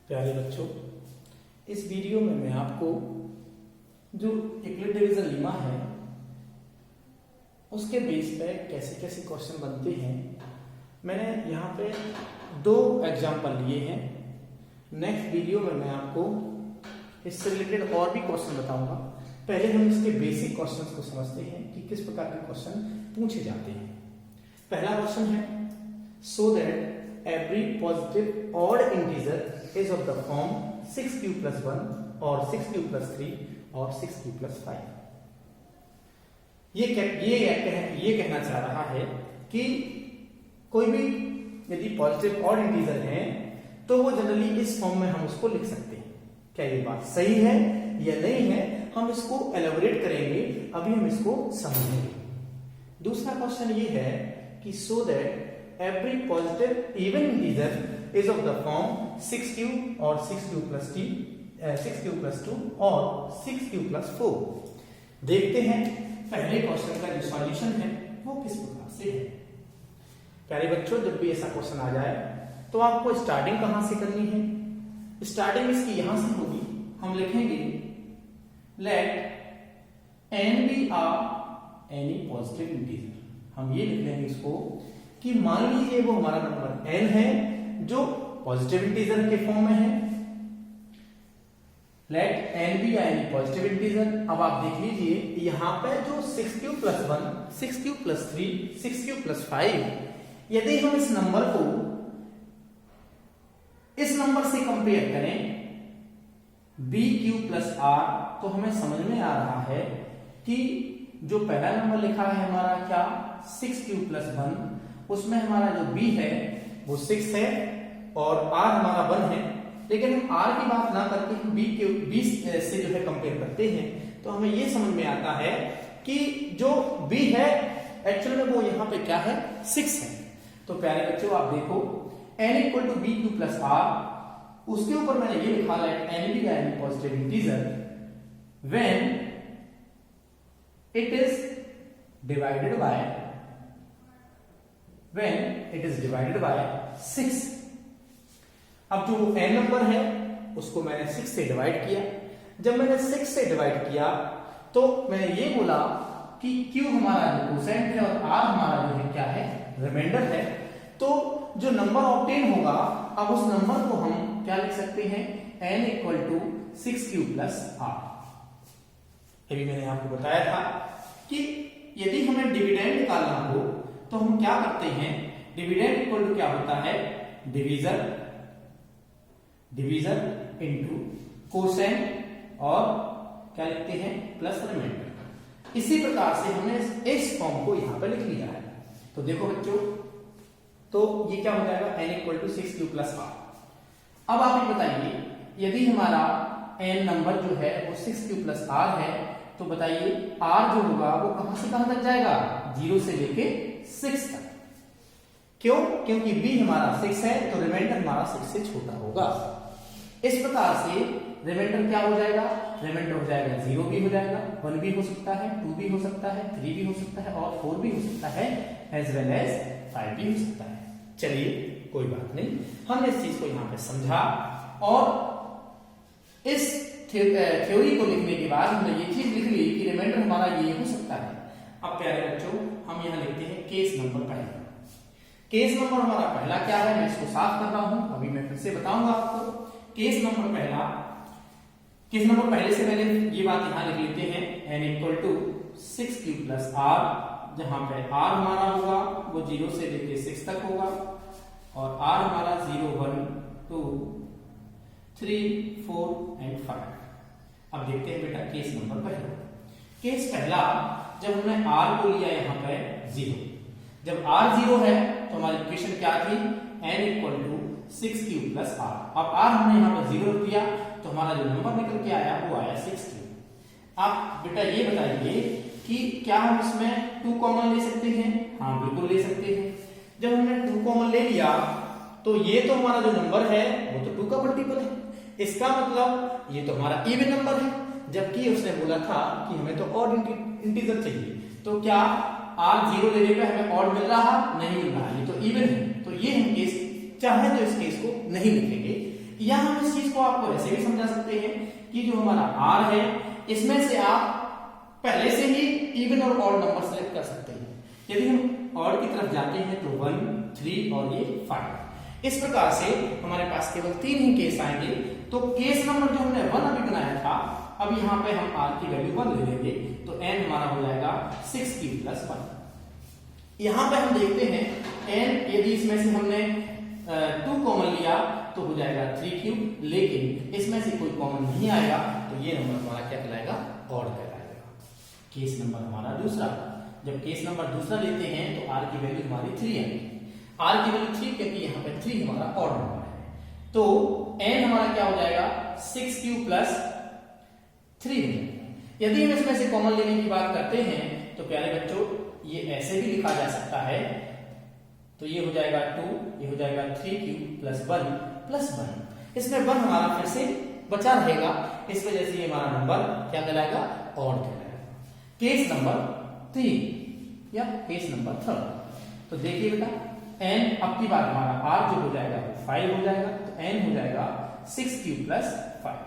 प्यारे बच्चों, इस वीडियो में मैं आपको जो यूक्लिड डिवीजन लीमा है उसके बेस पे कैसे कैसे क्वेश्चन बनते हैं, मैंने यहाँ पे 2 एग्जाम्पल लिए हैं। नेक्स्ट वीडियो में मैं आपको इससे रिलेटेड और भी क्वेश्चन बताऊंगा। पहले हम इसके बेसिक क्वेश्चंस को समझते हैं कि किस प्रकार के क्वेश्चन पूछे जाते हैं। पहला क्वेश्चन है, so that every positive odd integer is of the form 6q + 1 और 6q + 3 और 6q + 5। ये कहना चाह रहा है कि कोई भी यदि पॉजिटिव ऑड इंटीजर है तो वो जनरली इस फॉर्म में हम उसको लिख सकते हैं। क्या ये बात सही है या नहीं है, हम इसको एलेबोरेट करेंगे, अभी हम इसको समझेंगे। दूसरा क्वेश्चन ये है कि so that every positive even integer is of the form 6q और 6q + 2 और 6q + 4। देखते हैं पहले क्वेश्चन का जो सॉल्यूशन है वो किस प्रकार से है। प्यारे बच्चों, जब भी ऐसा क्वेश्चन आ जाए तो आपको स्टार्टिंग कहां से करनी है? स्टार्टिंग इसकी यहां से होगी। हम लिखेंगे let n be are any positive integer. हम ये लिख लेंगे इसको कि मान लीजिए वो हमारा नंबर n है जो पॉजिटिव इंटीजर के फॉर्म में है। Let n be are any positive integer. अब आप देख लीजिए यहां पे जो 6q + 1, 6q + 3, 6q + 5, यदि हम इस नंबर को इस नंबर से कंपेयर करें bq + r, तो हमें समझ में आ रहा है कि जो पहला नंबर लिखा है हमारा क्या 6q + 1, उसमें हमारा जो b है वो 6 है और r हमारा 1 है। लेकिन हम r की बात ना करके हम b से जो है कंपेयर करते हैं तो हमें ये समझ में आता है कि जो b है एक्चुअल में वो यहाँ पे क्या है 6 है। तो प्यारे बच्चों आप देखो n = bq + r, उसके ऊपर मैंने ये लिखा है n be are any positive integer when it is divided by 6। अब जो n नंबर है उसको मैंने 6 से डिवाइड किया। जब मैंने 6 से डिवाइड किया तो मैंने ये बोला कि q हमारा जो कोसेंट है और r हमारा जो है क्या है रिमाइंडर है। तो जो नंबर ऑब्टेन होगा, अब उस नंबर को हम क्या लिख सकते हैं n = 6q + r। अभी मैंने आपको बताया था कि यदि हमें डिविडेंड निकालना हो तो हम क्या करते हैं, डिविडेंड इक्वल क्या होता है डिवीजर इनटू कोसेंट और क्या लिखते हैं प्लस रिमाइंडर। इसी प्रकार से हमने इस फॉर्म को यहां पर लिख लिया है। तो देखो बच्चों, तो ये क्या हो जाएगा n = 6q + r। अब आप ये बताइए यदि हमारा n नंबर जो है वो 6q + r है तो बताइए r जो होगा वो कहां से कहां तक जाएगा, 0 से लेके 6 तक। क्यों? क्योंकि b हमारा 6 है तो रिमाइंडर हमारा 6 से छोटा होगा। इस प्रकार से रिमाइंडर क्या हो जाएगा, रिमाइंडर हो जाएगा 0 भी हो जाएगा, 1 भी हो सकता है, 2 भी हो सकता है, 3 भी हो सकता है और 4 भी हो सकता है, एज वेल एज 5 भी हो सकता है। चलिए कोई बात नहीं, हमने इस चीज को यहां पे समझा और इस थ्योरी को लिखने के बाद हमने ये चीज लिख ली कि रिमाइंडर हमारा ये हो सकता है। अब प्यारे बच्चों हम यहां लिखते हैं केस नंबर पहला। केस नंबर हमारा पहला क्या है, मैं इसको साफ कर रहा हूं, अभी मैं फिर से बताऊंगा आपको। केस नंबर पहले से मैंने ये बात यहां लिख लेते हैं n = 6q + r, जहां पे r हमारा होगा वो 0 से लेके 6 तक होगा और r हमारा 0, 1, 2, 3, 4 और 5। अब देखते हैं बेटा केस नंबर पहला। केस पहला, जब हमने r को लिया यहां पे 0, जब r 0 है तो हमारी इक्वेशन क्या थी, n = 6q + r। अब r हमने यहां पर 0 रख दिया तो हमारा जो नंबर निकल के आया वो आया 6q। आप बेटा ये बताइए कि क्या हम इसमें 2 कॉमन ले सकते हैं? हाँ बिल्कुल ले सकते हैं। जब हमने 2 कॉमन ले लिया तो ये तो हमारा जो नंबर है वो तो 2 का मल्टीपल है, इसका मतलब ये तो हमारा इवन नंबर है, जबकि उसने बोला था कि हमें तो ऑड इंटीजर चाहिए। तो क्या r 0 लेने पे हमें ऑड मिल रहा? नहीं मिल रहा, ये तो इवन है। तो ये हम केस चाहे तो इस केस को नहीं लिखेंगे, या हम इस चीज को आपको ऐसे भी समझा सकते हैं कि जो हमारा r है इसमें से आप पहले से ही इवन और ऑड नंबर सेलेक्ट कर सकते हैं। यदि हम ऑड की तरफ जाते हैं तो 1, 3 और ये 5। इस प्रकार से हमारे पास केवल 3 ही केस आएंगे। तो केस नंबर जो हमने 1 अभी बनाया था, अब यहाँ पे हम r की वैल्यू 1 ले लेंगे तो n हमारा हो जाएगा 6³ + 1। यहाँ पे हम देखते हैं n यदि इसमें से हमने 2 कॉमन लिया तो हो जाएगा 3³, लेकिन इसमें से कोई कॉमन नहीं आएगा तो ये नंबर हमारा क्या कहलाएगा, ऑड कहलाएगा। केस नंबर हमारा दूसरा, जब केस नंबर दूसरा लेते हैं तो r की वैल्यू हमारी 3 आएगी। r की वैल्यू 3 क्योंकि यहाँ पे 3 हमारा ऑड नंबर है, तो n हमारा क्या हो जाएगा 6³ + 3। यदि हम इसमें से कॉमन लेने की बात करते हैं तो प्यारे बच्चों ये ऐसे भी लिखा जा सकता है, तो ये हो जाएगा 2, ये हो जाएगा 3³ + 1 + 1। इसमें 1 हमारा फिर से बचा रहेगा, इस वजह से ये हमारा नंबर क्या कहलाएगा, ऑड कहलाएगा। केस नंबर 3 या केस नंबर 3, तो देखिए बेटा n अब की बार हमारा r जो हो जाएगा वो 5 हो जाएगा, तो n हो जाएगा 6³ + 5।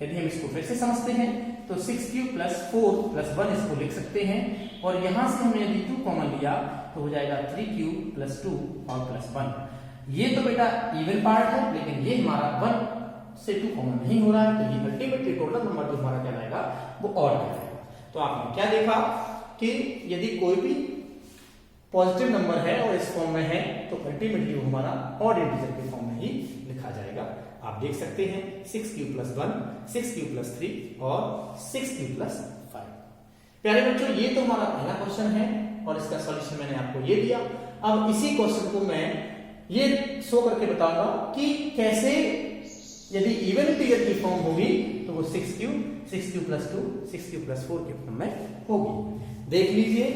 यदि हम इसको फिर से समझते हैं तो 6³ + 4 + 1 इसको लिख सकते हैं, और यहां से हमने यदि 2 कॉमन लिया तो हो जाएगा 3³ + 2 और +1। ये तो बेटा इवन पार्ट है, लेकिन ये हमारा 1 से 2 कॉमन नहीं हो रहा है, तो ये अल्टीमेटली टोटल नंबर जो हमारा कहलाएगा वो ऑड कहलाएगा। तो आपने क्या देखा कि यदि कोई भी पॉजिटिव नंबर है और इस फॉर्म में है तो अल्टीमेटली वो हमारा ऑड इंटीजर के फॉर्म में ही लिखा जाएगा। आप देख सकते हैं 6³ + 1, 6³ + 3 और 6³ + 5। प्यारे बच्चों ये तो हमारा पहला क्वेश्चन है और इसका सॉल्यूशन मैंने आपको ये दिया। अब इसी क्वेश्चन को मैं ये शो करके बताऊंगा कि कैसे यदि इवन इंटीजर की फॉर्म होगी तो वो 6³ + 2, 6³ + 4 के फॉर्म में होगी। देख लीजिए,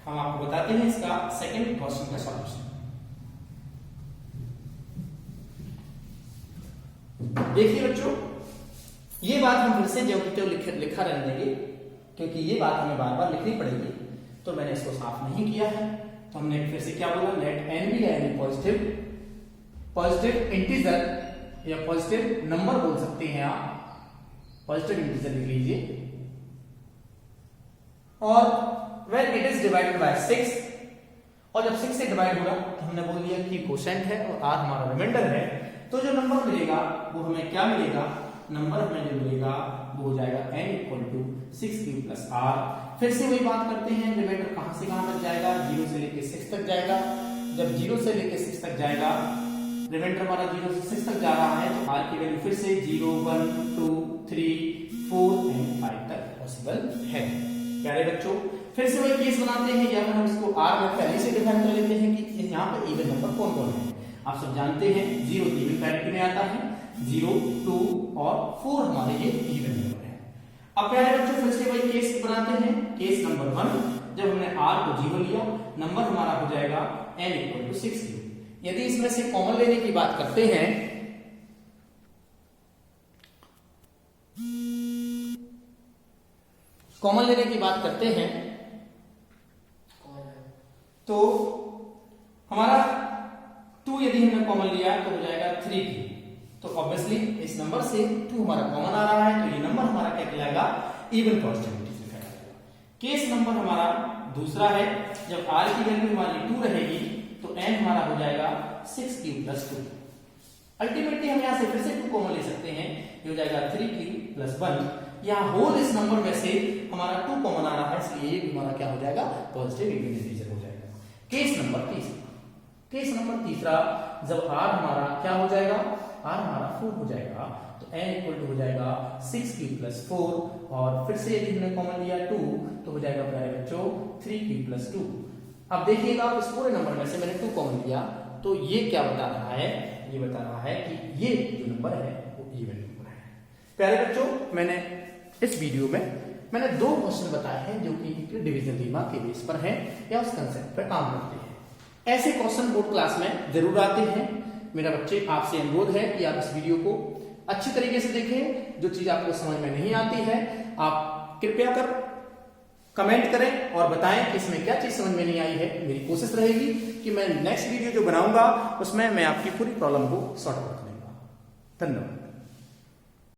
हम आपको बताते हैं इसका सेकंड क्वेश्चन का सॉल्यूशन। देखिए बच्चों, ये बात हम फिर से जो लिखा रहने देंगे क्योंकि ये बात हमें बार बार लिखनी पड़ेगी, तो मैंने इसको साफ नहीं किया है। तो हमने फिर से क्या बोला, let n be any positive integer या पॉजिटिव नंबर बोल सकते हैं आप, पॉजिटिव इंटीजर लिख लीजिए, और when it is divided by 6, और जब 6 से डिवाइड होगा तो हमने बोल दिया कि कोशेंट है और r हमारा रिमाइंडर है, तो जो नंबर मिलेगा वो हमें क्या मिलेगा, नंबर हमें जो मिलेगा वो हो जाएगा n = 6³ + r। फिर से वही बात करते हैं, रिमाइंडर कहां से कहां तक जाएगा, 0 से लेके 6 तक जाएगा। जब 0 से लेके 6 तक जाएगा, रिमाइंडर हमारा 0 से 6 तक जा रहा है, तो r की वैल्यू फिर से 0, 1, 2, 3, 4 और 5 तक पॉसिबल है। प्यारे बच्चों फिर से वही केस बनाते हैं, या फिर हम इसको r में पहले से डिफाइन कर लेते हैं कि यहाँ पे इवन नंबर कौन कौन है। आप सब जानते हैं 0 इवन पैरिटी में आता है, 0, 2 और 4 हमारे ये इवन नंबर है। अब प्यारे बच्चों फिर से वही केस बनाते हैं, केस नंबर 1, जब हमने r को 0 लिया, नंबर हमारा हो जाएगा n = 6³। यदि इसमें से कॉमन लेने की बात करते हैं तो हमारा 2 यदि हमने कॉमन लिया तो हो जाएगा 3³। तो ऑब्वियसली इस नंबर से 2 हमारा कॉमन आ रहा है, तो ये नंबर हमारा क्या कहलाएगा, इवन पॉजिटिव इंटीजर कहलाएगा। केस नंबर हमारा दूसरा है, जब r की वैल्यू हमारी 2 रहेगी तो n हमारा हो जाएगा 6³ + 2। अल्टीमेटली हम यहां से फिर से 2 कॉमन ले सकते हैं, ये हो जाएगा 3³ + 1। यहाँ होल इस नंबर में से हमारा 2 कॉमन आ रहा है, इसलिए ये भी हमारा क्या हो जाएगा, पॉजिटिव इवन इंटीजर हो जाएगा। केस नंबर तीसरा, जब r हमारा क्या हो जाएगा, r हमारा 4 हो जाएगा, तो n हो जाएगा 6³ + 4, और फिर से यदि हमने कॉमन लिया 2 तो हो जाएगा प्यारे बच्चों 3³ + 2। अब देखिएगा इस पूरे नंबर में से मैंने 2 कॉमन लिया, तो ये क्या बता रहा है, ये बता रहा है कि ये जो नंबर है वो इवन नंबर है। प्यारे बच्चों मैंने इस वीडियो में मैंने 2 क्वेश्चन बताए हैं जो कि डिवीजन थीमा के बेस पर हैं या उस कंसेप्ट पर काम करते हैं। ऐसे क्वेश्चन बोर्ड क्लास में जरूर आते हैं। मेरा बच्चे आपसे अनुरोध है कि आप इस वीडियो को अच्छी तरीके से देखें। जो चीज आपको समझ में नहीं आती है आप कृपया कर कमेंट करें और बताएं कि इसमें क्या चीज समझ में नहीं आई है। मेरी कोशिश रहेगी कि मैं नेक्स्ट वीडियो जो बनाऊंगा उसमें मैं आपकी पूरी प्रॉब्लम को सॉर्ट आउट करूंगा। धन्यवाद।